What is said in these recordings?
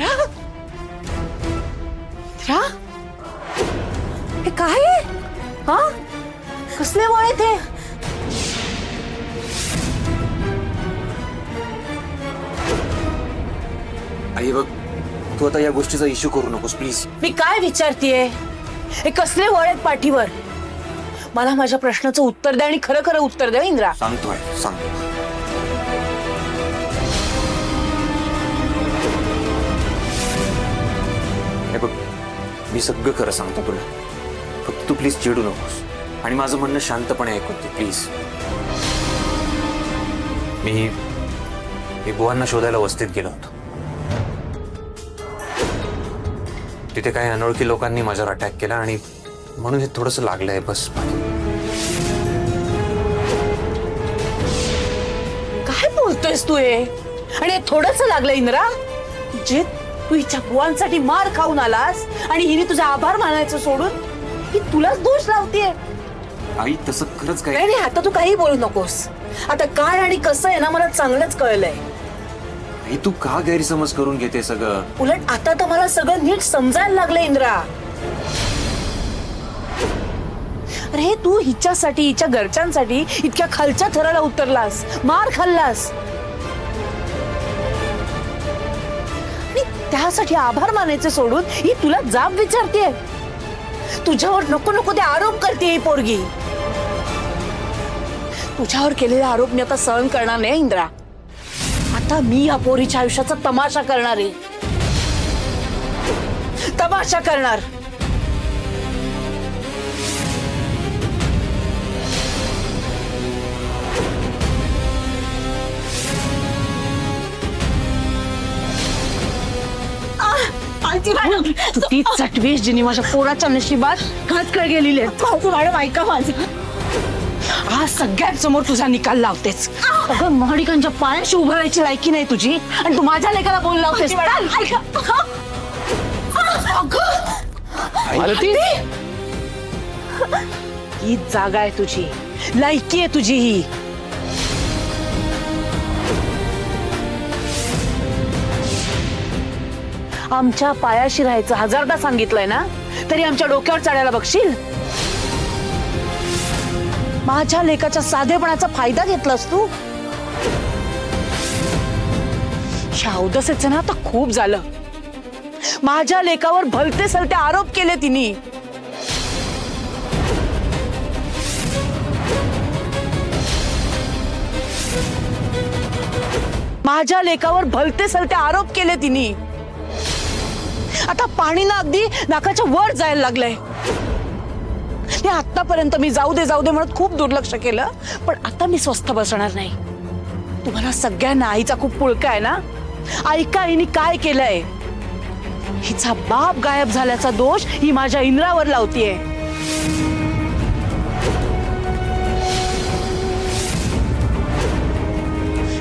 इंदिरा, हे काय आहे? हा, कसले वळे ते? आई बघ, तू आता या गोष्टीचा इश्यू करू नकोस प्लीज. मी काय विचारतीये? हे कसले वळेत पाठीवर? मला माझ्या प्रश्नाचं उत्तर द्या आणि खरं खरं उत्तर द्या इंदिरा. सांगतोय, सांगतो. हे बघ, मी सगळं खरं सांगतो तुला. फक्त तू प्लीज चिडू नकोस आणि माझं म्हणणं शांतपणे ऐकून घे प्लीज. मी बुवांना शोधायला वस्तीत गेलो होतो. तिथे काही अनोळखी लोकांनी माझ्यावर अटॅक केला आणि म्हणून हे थोडंसं लागलंय बस. काय बोलतोयस तू हे? आणि हे थोडंसं लागलं इंदिरा? जे तू हिच्या बुवांसाठी मार खाऊन आलास आणि हिने तुझा आभार मानायचं सोडून ही तुलाच दोष लावतीये. आई तसं खरंच काय? नाही, आता तू काही बोलू नकोस. आता काय आणि कसं आहे ना मला चांगलंच कळलंय. आई तू का गैरसमज करून घेते सगळं? उलट आता तर मला सगळं नीट समजायला लागलं इंदिरा. अरे तू हिच्यासाठी, हिच्या घरच्यांसाठी इतक्या खालच्या थराला उतरलास, मार खाल्लास आणि त्यासाठी आभार मानायचे सोडून ही तुला जाब विचारतेय. तुझ्यावर नको नको ते आरोप करते ही पोरगी. तुझ्यावर केलेले आरोप मी आता सहन करणार नाही इंदिरा. आता मी या पोरीच्या आयुष्याचा तमाशा करणार आहे. तमाशा करणार. तू ती चटवेश जिनी माझ्या पोराच्या नशिबात घातकळ गेलेली आहे. मॅडम ऐका माझं. आज सगळ्यात समोर तुझा निकाल लावतेच. अगं महाडिकांच्या पायाशी उभं राहायची लायकी नाही तुझी आणि तू माझ्या लेकाला बोल लावतेस. ही जागा आहे तुझी, लायकी आहे तुझी ही. आमच्या पायाशी राहायचं हजारदा सांगितलंय ना, तरी आमच्या डोक्यावर चढायला बघशील. माझ्या लेकाच्या साधेपणाचा फायदा घेतलास तू. शावदसेचं ना आता खूप झालं. माझ्या लेकावर भलते सलते आरोप केले तिने. माझ्या लेकावर भलते सलते आरोप केले तिने. आता पाणी ना अगदी नाकाच्या वर जायला लागलंय. आतापर्यंत मी जाऊ दे म्हणत खूप दुर्लक्ष केलं, पण आता मी स्वस्थ बसणार नाही. तुम्हाला सगळ्यांना आईचा खूप पुळका आहे ना. ऐका हिने काय केलंय. हिचा बाप गायब झाल्याचा दोष ही माझ्या इंद्रावर लावतीये.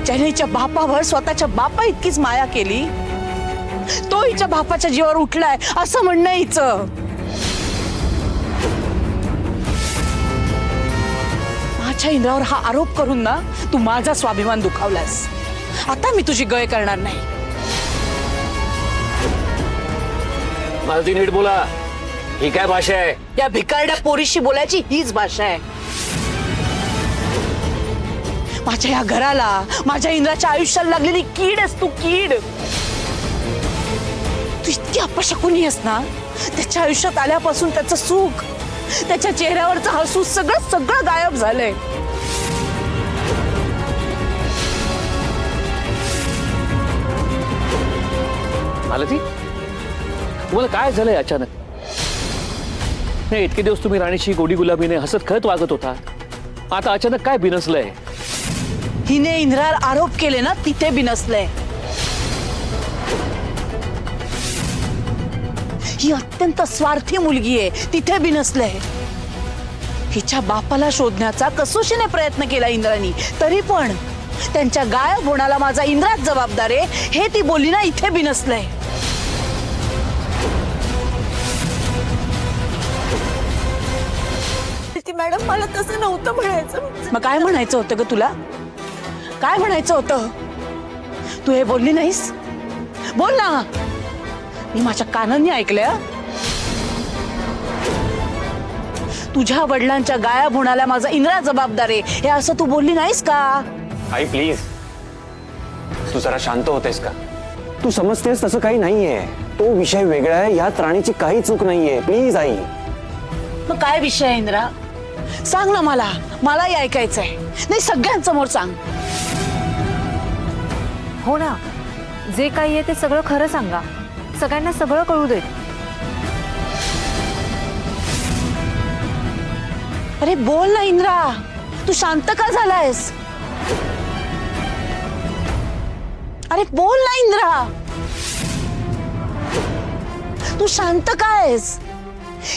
ज्याने हिच्या बापावर स्वतःच्या बापा इतकीच माया केली, तो हिच्या बापाच्या जीवावर उठलाय असं म्हणणं हिचं. माझ्या इंद्रावर हा आरोप करून ना तू माझा स्वाभिमान दुखावलास. आता मी तुझी गय करणार नाही. मालती नीट बोला. ही काय भाषा आहे? या भिकारड्या पोरीशी बोलायची हीच भाषा आहे. माझ्या या घराला, माझ्या इंद्राच्या आयुष्याला लागलेली कीड आहेस तू, कीड. तू इतकी अपशकुनी आहेस ना. त्याच्या आयुष्यात आल्यापासून त्याचं सुख, त्याच्या चेहऱ्यावरचं हसू सगळं गायब झालंय. मालती, तुम्हाला काय झालंय अचानक? नाही, इतके दिवस तुम्ही राणीशी गोडी गुलाबीने हसत खेळत वागत होता. आता अचानक काय बिनसलंय? हिने इंद्रावर आरोप केले ना, तिथे बिनसलंय. ही अत्यंत स्वार्थी मुलगी आहे, तिथे बिनसलंय. हिच्या बापाला शोधण्याचा कसोशीने प्रयत्न केला इंद्रानी, तरी पण त्यांच्या गायब होण्याला माझा इंद्राच जबाबदार आहे हे ती बोलली ना, इथे बिनसलंय. मॅडम मला तसं नव्हतं म्हणायचं. मग काय म्हणायचं होतं ग तुला? काय म्हणायचं होतं? तू हे बोलली नाहीस? बोल ना. मी माझ्या कानांनी ऐकलंय. तुझ्या वडिलांच्या गायब होण्याला माझा इंद्रा जबाबदार आहे हे असं तू बोलली नाहीस का? आई प्लीज, तू जरा शांत होतेस का? तू समजतेस तसं काही नाहीये. तो विषय वेगळा आहे, यात राणीची काही चूक नाहीये. Please I. मग काय विषय आहे इंद्रा? सांग ना मला, मलाही ऐकायचंय. नाही सगळ्यांसमोर सांग. हो ना, जे काही आहे ते सगळं खरं सांगा. सगळ्यांना सगळं कळू देत. अरे बोल ना इंद्रा, तू शांत का झालायस? अरे बोल ना इंद्रा, तू शांत का आहेस?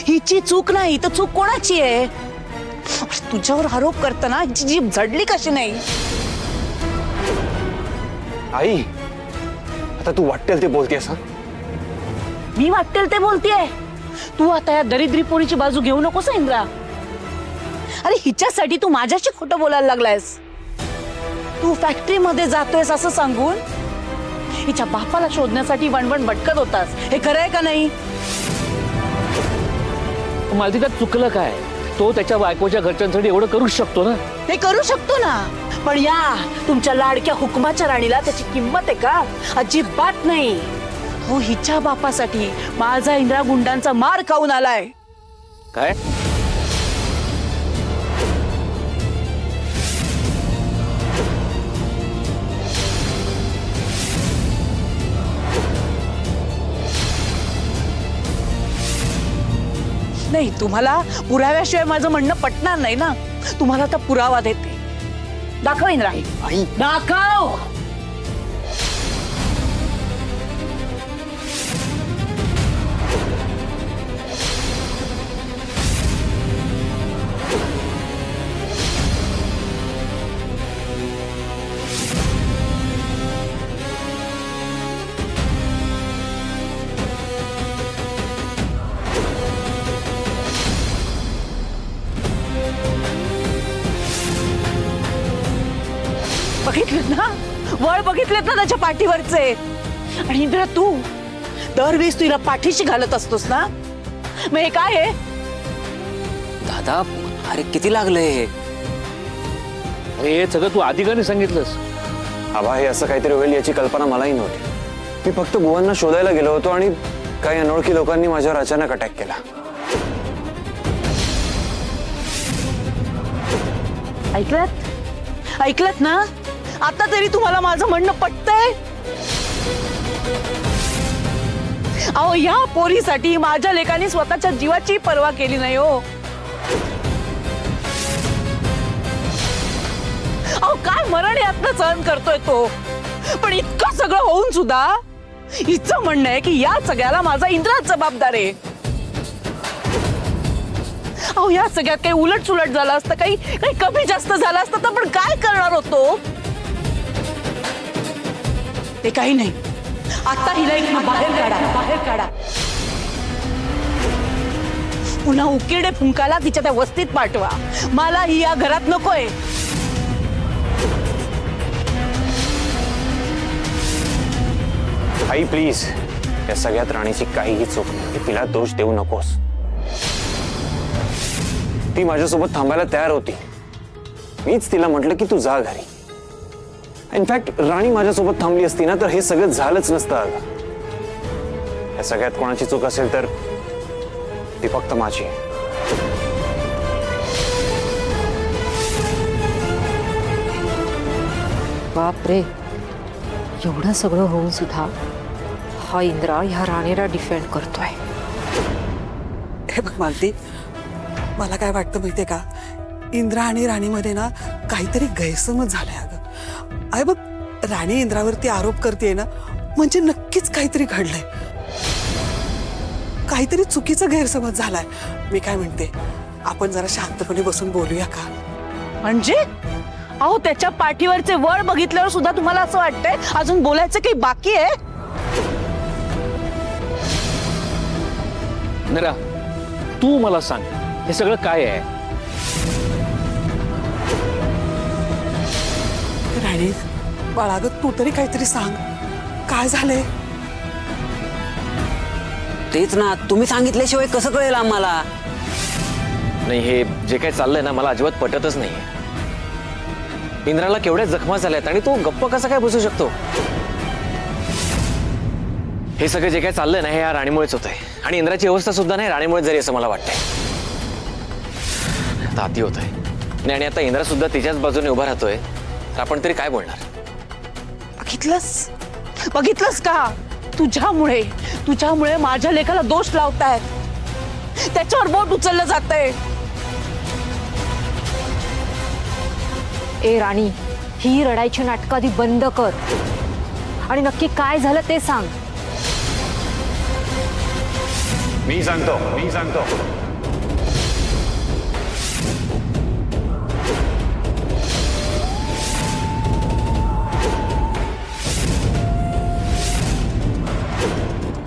हिची चूक नाही तर चूक कोणाची आहे? तुझ्यावर आरोप करताना हिची जीभ झडली कशी नाही? आई, आता तू वाटेल ते बोलतेस हा? मी वाटेल ते बोलतेय. तू आता या दरिद्री पोरीची बाजू घेऊ नकोस हं, इंद्रा. अरे हिच्यासाठी तू माझ्याशी खोटं बोलायला लागलायस. तू फॅक्टरीमध्ये जातोयस असं सांगून हिच्या बापाला शोधण्यासाठी वणवण भटकत होतास. हे खरं आहे का नाही? मालती त्यात चुकलं काय? तो त्याच्या बायकोच्या घरच्यांसाठी एवढं करूच शकतो ना. हे करू शकतो ना, पण या तुमच्या लाडक्या हुकमाच्या राणीला त्याची किंमत आहे का? अजिबात नाही. हो, हिच्या बापासाठी माझा इंद्रा गुंडांचा मार खाऊन आलाय. काय? नाही, तुम्हाला पुराव्याशिवाय माझं म्हणणं पटणार नाही ना. तुम्हाला आता पुरावा देते. दाखव इंद्रा, आई, दाखव. बघितलेत ना, वळ बघितलेत ना त्याच्या पाठीवरचे. आणि इंद्रा, तू दरवेळेस तुला पाठीशी घालत असतोस ना. मग हे काय आहे? दादा, अरे किती लागलंय? अरे हे सगळं तू आधी का नाही सांगितलंस? आबा, हे असं काहीतरी होईल याची कल्पना मलाही नव्हती. मी फक्त बुवांना शोधायला गेलो होतो आणि काही अनोळखी लोकांनी माझ्यावर अचानक अटॅक केला. ऐकलत ना? आता तरी तुम्हाला माझं म्हणणं पटतंय? अहो, या पोरीसाठी माझ्या लेकाने स्वतःच्या जीवाची पर्वा केली नाही हो. अहो, काय मरण यातनं सहन करतोय तो. पण इतकं सगळं होऊन सुद्धा हिचं म्हणणं आहे की या सगळ्याला माझा इंद्राच जबाबदार आहे. अहो, या सगळ्यात काही उलट सुलट झालं असतं, काही कमी जास्त झालं असतं तर आपण काय करणार होतो? ते काही नाही. आता हिला इथनं बाहेर काढा, बाहेर काढा. पुन्हा उकिरडे फुंकाला तिच्या त्या वस्तीत पाठवा. मला ही या घरात नकोय. आई प्लीज, या सगळ्यात राणीची काहीही चूक नाही. तिला दोष देऊ नकोस. ती माझ्यासोबत थांबायला तयार होती. मीच तिला म्हटलं की तू जा घरी. इनफॅक्ट राणी माझ्यासोबत थांबली असती ना तर हे सगळं झालंच नसतं. अगं, या सगळ्यात कोणाची चूक असेल तर ती फक्त माझी. बाप रे, एवढं सगळं होऊन सुद्धा हा इंद्रा ह्या राणीला डिफेंड करतोय. हे बघ मालती, मला काय वाटतं माहितीये का, इंद्रा आणि राणीमध्ये ना काहीतरी गैरसमज झालाय. अगं आहे बघ, राणी इंद्रावरती आरोप करते ना, म्हणजे नक्कीच काहीतरी घडलंय. काहीतरी चुकीचा गैरसमज झालाय. मी काय म्हणते, आपण जरा शांतपणे बसून बोलूया का? म्हणजे अहो, त्याच्या पाठीवरचे वळ बघितल्यावर सुद्धा तुम्हाला असं वाटतंय अजून बोलायचं काही बाकी आहे? नरा, तू मला सांग, हे सगळं काय आहे? राणी बाळागत, तू तरी काहीतरी सांग, काय झालंय? तेच ना, तुम्ही सांगितल्याशिवाय कसं कळेल आम्हाला? नाही, हे जे काही चाललंय ना मला अजिबात पटतच नाही. इंद्राला केवढ्या जखमा झाल्यात आणि तो गप्प कसा काय बसू शकतो? हे सगळं जे काही चाललंय ना हे या राणीमुळेच होतंय आणि इंद्राची अवस्था सुद्धा नाही राणीमुळे जरी असं मला वाटतंय. आता अति होत आहे आणि आता इंद्रा सुद्धा तिच्याच बाजूने उभा राहतोय तर आपण तरी काय बोलणार? बघितलंस का? तुझ्यामुळे माझ्या लेखाला दोष लावतायत, त्याच्यावर बोट उचललं जातंय. ए राणी, ही रडायची नाटकं आधी बंद कर आणि नक्की काय झालं ते सांग. मी सांगतो.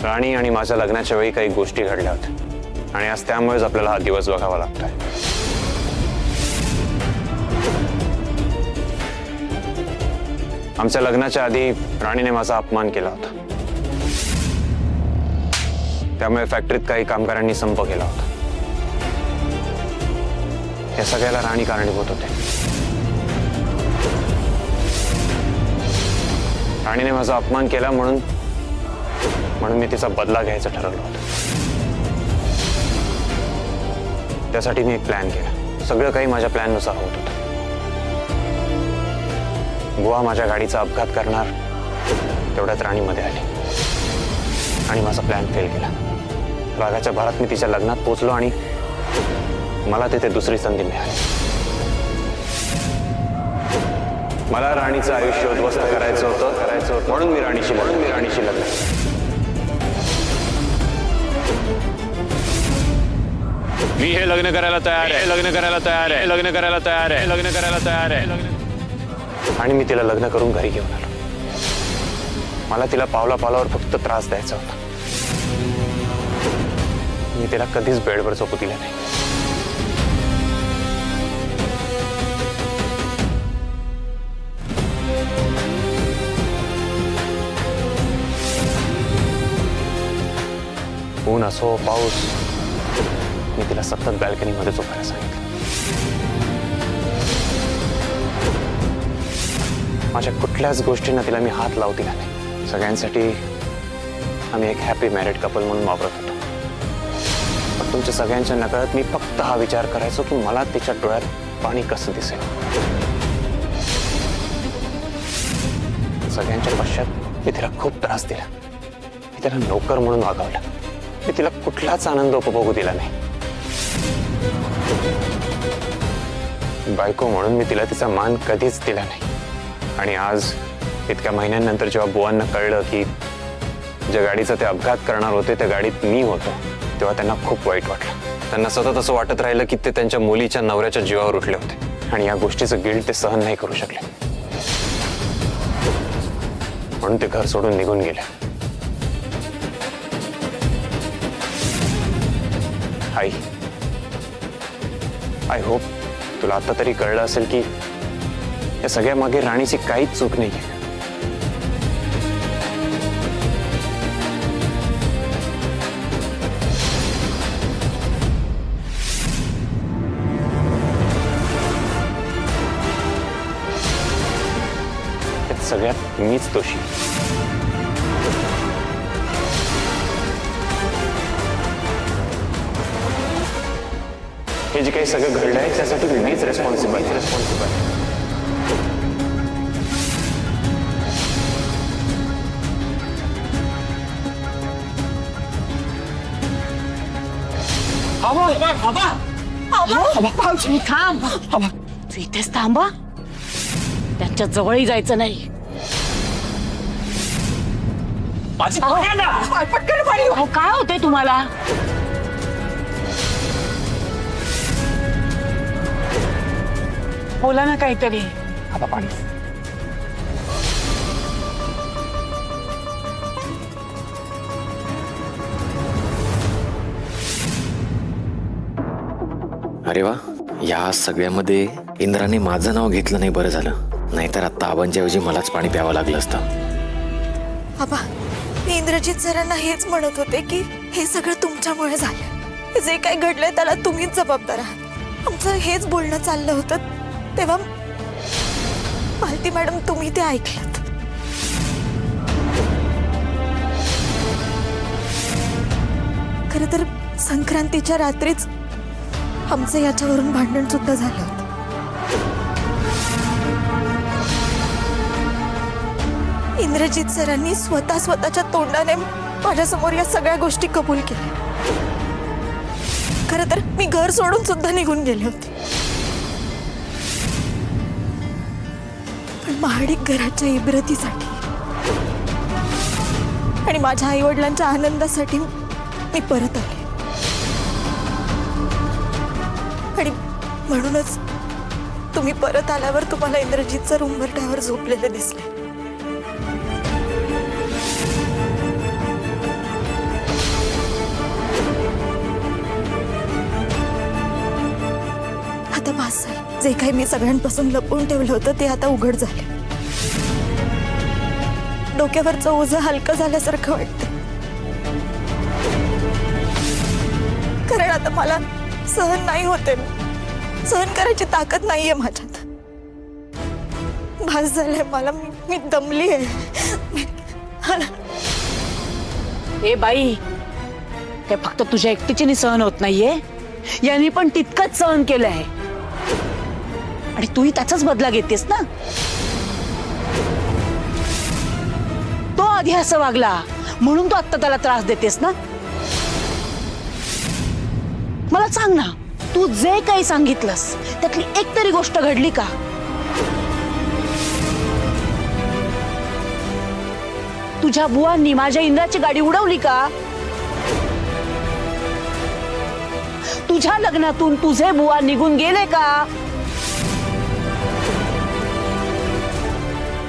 राणी आणि माझ्या लग्नाच्या वेळी काही गोष्टी घडल्या होत्या आणि आज त्यामुळेच आपल्याला हा दिवस बघावा लागतोय. आमच्या लग्नाच्या आधी राणीने माझा अपमान केला होता. त्यामुळे फॅक्टरीत काही कामगारांनी संप केला होता. या सगळ्याला राणी कारणीभूत होते. राणीने माझा अपमान केला म्हणून मी तिचा बदला घ्यायचं ठरवलं होतं. त्यासाठी मी एक प्लॅन केला. सगळं काही माझ्या प्लॅननुसार होत होतं. बुवा माझ्या गाडीचा अपघात करणार तेवढ्यात राणी मध्ये आली आणि माझा प्लॅन फेल केला. रागाच्या भरात मी तिच्या लग्नात पोहोचलो आणि मला तिथे दुसरी संधी मिळाली. मला राणीचं आयुष्य उद्ध्वस्त करायचं होतं म्हणून मी राणीशी लग्न केलं. मी हे लग्न करायला तयार आहे. आणि मी तिला लग्न करून घरी घेऊन आलो. मला तिला पावलावर फक्त त्रास द्यायचा होता. मी तिला कधीच बेडवर झोपू दिलं नाही. ऊन असो पाऊस, मी तिला सतत बॅल्कनीमध्ये झोपायला सांगितलं. माझ्या कुठल्याच गोष्टींना तिला मी हात लावू दिला नाही. सगळ्यांसाठी आम्ही एक हॅपी मॅरिड कपल म्हणून वावरत होतो. पण तुमच्या सगळ्यांच्या नकळत मी फक्त हा विचार करायचो की मला तिच्या डोळ्यात पाणी कसं दिसेल. सगळ्यांच्या पश्चात मी तिला खूप त्रास दिला. मी तिला नोकर म्हणून वागवलं. मी तिला कुठलाच आनंद उपभोगू दिला नाही. बायको म्हणून मी तिला तिचा मान कधीच दिला नाही. आणि आज इतक्या महिन्यांनंतर जेव्हा बुवांना कळलं की ज्या गाडीचा ते अपघात करणार होते त्या गाडीत मी होतो, तेव्हा त्यांना खूप वाईट वाटलं. त्यांना सतत असं वाटत राहिलं की ते त्यांच्या मुलीच्या नवऱ्याच्या जीवावर उठले होते आणि या गोष्टीचं गिल्ट ते सहन नाही करू शकले. म्हणून ते घर सोडून निघून गेले. आय होप तुला आता तरी कळलं असेल की या सगळ्या मागे राणीची काहीच चूक नाहीये. सगळ्यात मीच दोषी. हे जे काही सगळं घडलंय त्यासाठी मीच रेस्पॉन्सिबल. थांब. तू इथेच थांबा. त्यांच्या जवळही जायचं नाही. अहो, काय होतंय तुम्हाला? बोला ना काहीतरी. पाणी. अरे वा, या सगळ्यामध्ये इंद्राने माझं नाव घेतलं नाही, बरं झालं. नाहीतर आता आबांच्या ऐवजी मलाच पाणी प्यावं लागलं असतं. आबा, मी इंद्रजित सरांना हेच म्हणत होते की हे सगळं तुमच्यामुळे झालं. हे जे काही घडलंय त्याला तुम्हीच जबाबदार आहात. आमचं हेच बोलणं चाललं होतं तेव्हा मालती मॅडम तुम्ही ते ऐकलं. खरं तर संक्रांतीच्या रात्रीच आमचं याच्यावरून भांडण सुद्धा झालं होतं. इंद्रजित सरांनी स्वतःच्या तोंडाने माझ्यासमोर या सगळ्या गोष्टी कबूल केल्या. खरं तर मी घर सोडून सुद्धा निघून गेले होते, पण महाडिक घराच्या इब्रतीसाठी आणि माझ्या आई वडिलांच्या आनंदासाठी मी परत आले. आणि म्हणूनच तुम्ही परत आल्यावर तुम्हाला इंद्रजित सर उंबरठ्यावर झोपलेले दिसले. आता बस झालं. जे काही मी सगळ्यांपासून लपवून ठेवलं होतं ते आता उघड झाले. डोक्यावरचं ओझं हलकं झाल्यासारखं वाटतं. कारण आता मला सहन नाही होते. सहन करायची ताकद नाहीये माझ्यात. भास झालंय मला. मी दमली आहे. ए बाई, काय फक्त तुझ्या एकटीची सहन होत नाहीये, यांनी पण तितकंच सहन केलंय आणि तूही त्याचाच बदला घेतेस ना. तो आधी असं वागला म्हणून तू आता त्याला त्रास देतेस ना. मला सांग ना, तू जे काही सांगितलंस त्यातली एक तरी गोष्ट घडली का? तुझ्या बुवांनी माझ्या इंद्राची गाडी उडवली का? तुझ्या लग्नातून तुझे बुवा निघून गेले का?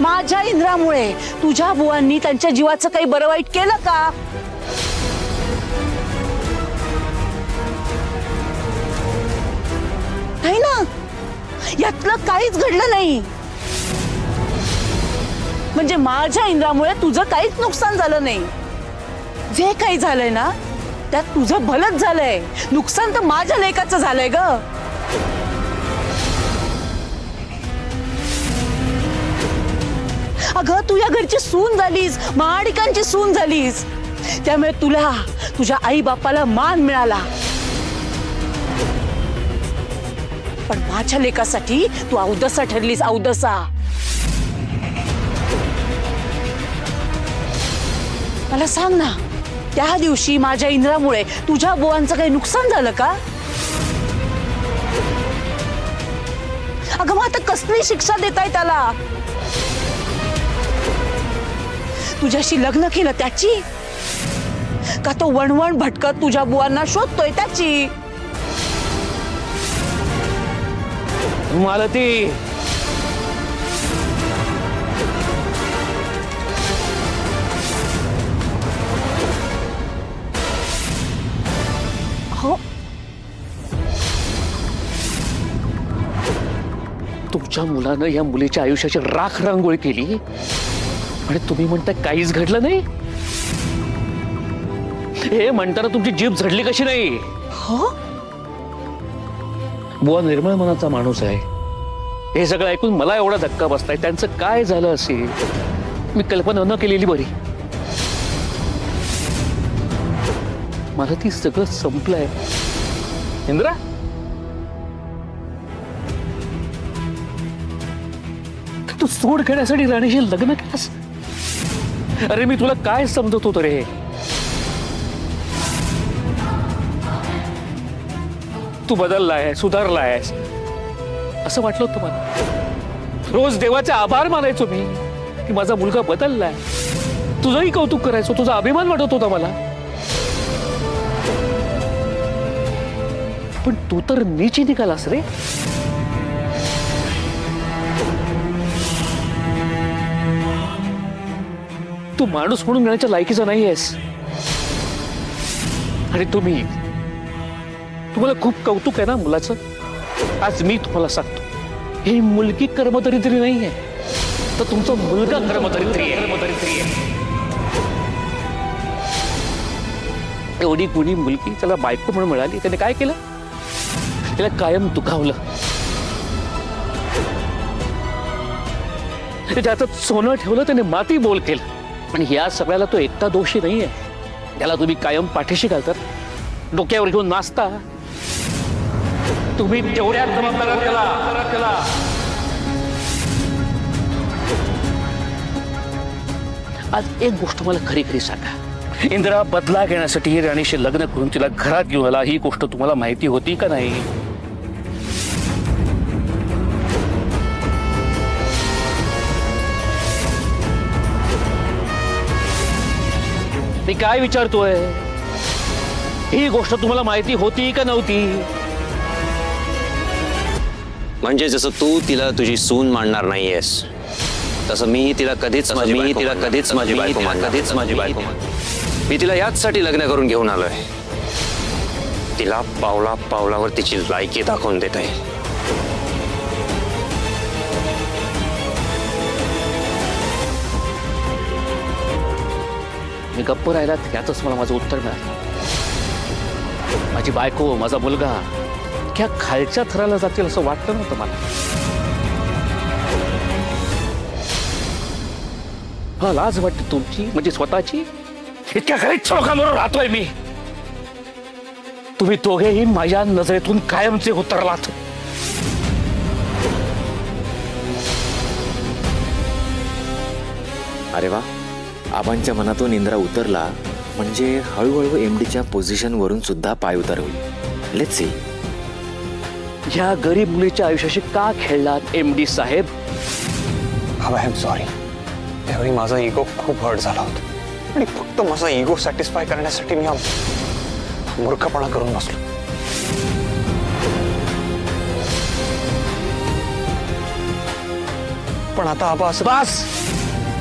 माझ्या इंद्रामुळे तुझ्या बुवांनी त्यांच्या जीवाचं काही बरं वाईट केलं का? नाही ना, यातलं काहीच घडलं नाही. म्हणजे माझ्या इंद्रामुळे तुझं काहीच नुकसान झालं नाही. जे काही झालंय ना त्यात तुझं भलंच झालंय. नुकसान तर माझ्या लेकाचं झालंय ग. अगं, तू या घरची सून झालीस, महाडिकांची सून झालीस. त्यामुळे तुला तुझ्या आई बापाला मान मिळाला. पण माझ्या लेकासाठी तू अवदसा ठरलीस. अवदसा. मला सांग ना, त्या दिवशी माझ्या इंद्रामुळे तुझ्या बुवांचं काही नुकसान झालं का? अगं, मग आता कसली शिक्षा देताय त्याला? तुझ्याशी लग्न केलं त्याची, का तो वणवण भटकत तुझ्या बुवांना शोधतोय त्याची? मालती, हो, तुमच्या मुलानं या मुलीच्या आयुष्याची राख रांगोळी केली आणि तुम्ही म्हणताय काहीच घडलं नाही. हे म्हणताना तुमची जीभ झडली कशी नाही? हो, बुवा निर्मळ मनाचा माणूस आहे. हे सगळं ऐकून मला एवढा धक्का बसलाय. त्यांचं काय झालं असेल मी कल्पना न केलेली बरी. मला ती सगळं संपलंय. इंद्रा, तू सोड घेण्यासाठी राणीशी लग्न केलंस? अरे, मी तुला काय समजत होतो रे? तू बदललाय, सुधारलायस असं वाटलं होतं मला. रोज देवाचे आभार मानायचो मी की माझा मुलगा बदललाय. तुझंही कौतुक करायचो, तुझा अभिमान वाटत होता मला. पण तू तर नीची निघालास रे. तू माणूस म्हणून मिळण्याच्या लायकीचा नाही आहेस. आणि तुम्हाला खूप कौतुक आहे ना मुलाचं. आज मी तुम्हाला सांगतो, ही मुलगी कर्मदरिद्री नाहीये, तर तुमचा मुलगा कर्मदरिद्री आहे. एवढी कुणी मुलगी त्याला बायको म्हणून मिळाली, त्याने काय केलं? त्याला कायम दुखावलं. त्याच्या हातात सोनं ठेवलं, त्याने माती बोल केलं. आणि या सगळ्याला तो एकटा दोषी नाहीये. त्याला तुम्ही कायम पाठीशी घालतात, डोक्यावर घेऊन नाचता. तुम्ही तेवढ्याच जबाबदार आहात त्याला. आज एक गोष्ट मला खरी खरी सांगा, इंदिरा बदला घेण्यासाठी राणीशी लग्न करून तिला घरात घेऊन आला, ही गोष्ट तुम्हाला माहिती होती का नाही? मी काय विचारतोय, ही गोष्ट तुम्हाला माहिती होती का नव्हती? म्हणजे जसं तू तिला तुझी सून मानणार नाहीयेस, तसं मी तिला कधीच माझी बायको मानणार. मी तिला याचसाठी लग्न करून घेऊन आलोय, तिला पावला पावलावर तिची लायकी दाखवून देत आहे. मी गप्प राहिलात यातच मला माझं उत्तर मिळालं. माझी बायको, माझा मुलगा क्या खालच्या थराला जातील असं वाटलं नव्हतं मला. हा, लाज वाटते तुमची, म्हणजे स्वतःची. इतक्या गरीब लोकांबरोबर राहतोय मी, तुम्ही दोघेही माझ्या नजरेतून कायमचे उतरलात. अरे वा, आबांच्या मनातून इंद्रा उतरला म्हणजे हळूहळू एमडीच्या पोझिशनवरून सुद्धा पाय उतार होईल. Let's see. ह्या गरीब मुलीच्या आयुष्याशी का खेळलात एमडी साहेब? I am sorry. त्यावेळी माझा इगो खूप हर्ट झाला होता आणि फक्त माझा इगो सॅटिस्फाय करण्यासाठी मी मूर्खपणा करून बसलो. पण आता आबा असं बस,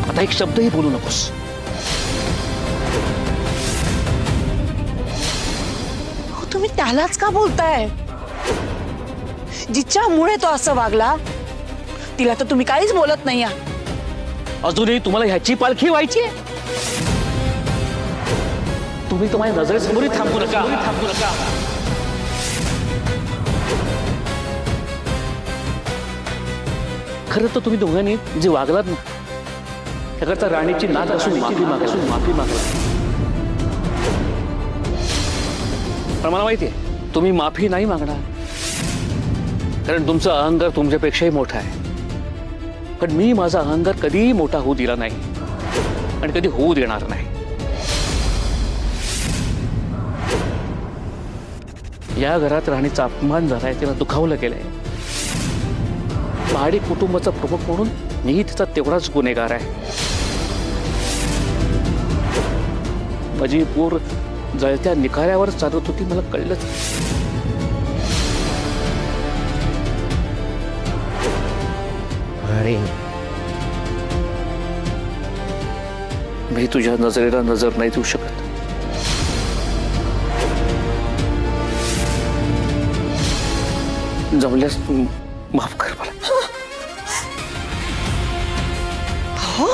आता एक शब्दही बोलू नकोस. तुम्ही त्यालाच का बोलताय? जिच्यामुळे तो असं वागला तिला तर तुम्ही काहीच बोलत नाही आहात. अजूनही तुम्हाला ह्याची पालखी व्हायची? तुम्ही तर माझ्या नजरेसमोरही थांबू नका. खरं तर तुम्ही दोघांनी जे वागलात ना, त्याकरता राणीची नात असून माफी मागला. पण मला माहितीये तुम्ही माफी नाही मागणार, कारण तुमचा अहंकार तुमच्यापेक्षाही मोठा आहे. पण मी माझा अहंकार कधीही मोठा होऊ दिला नाही आणि कधी होऊ देणार नाही. या घरात राणीचा अपमान झालाय, तिला दुखावलं गेलंय. पहाडी कुटुंबाचा प्रमुख म्हणून मी तिचा तेवढाच गुन्हेगार आहे. माझी पोर जळत्या निखाऱ्यावर चालत होती, मला कळलंच. अरे मी तुझ्या नजरेला नजर नाही देऊ शकत. जमल्यास माफ कर मला. हो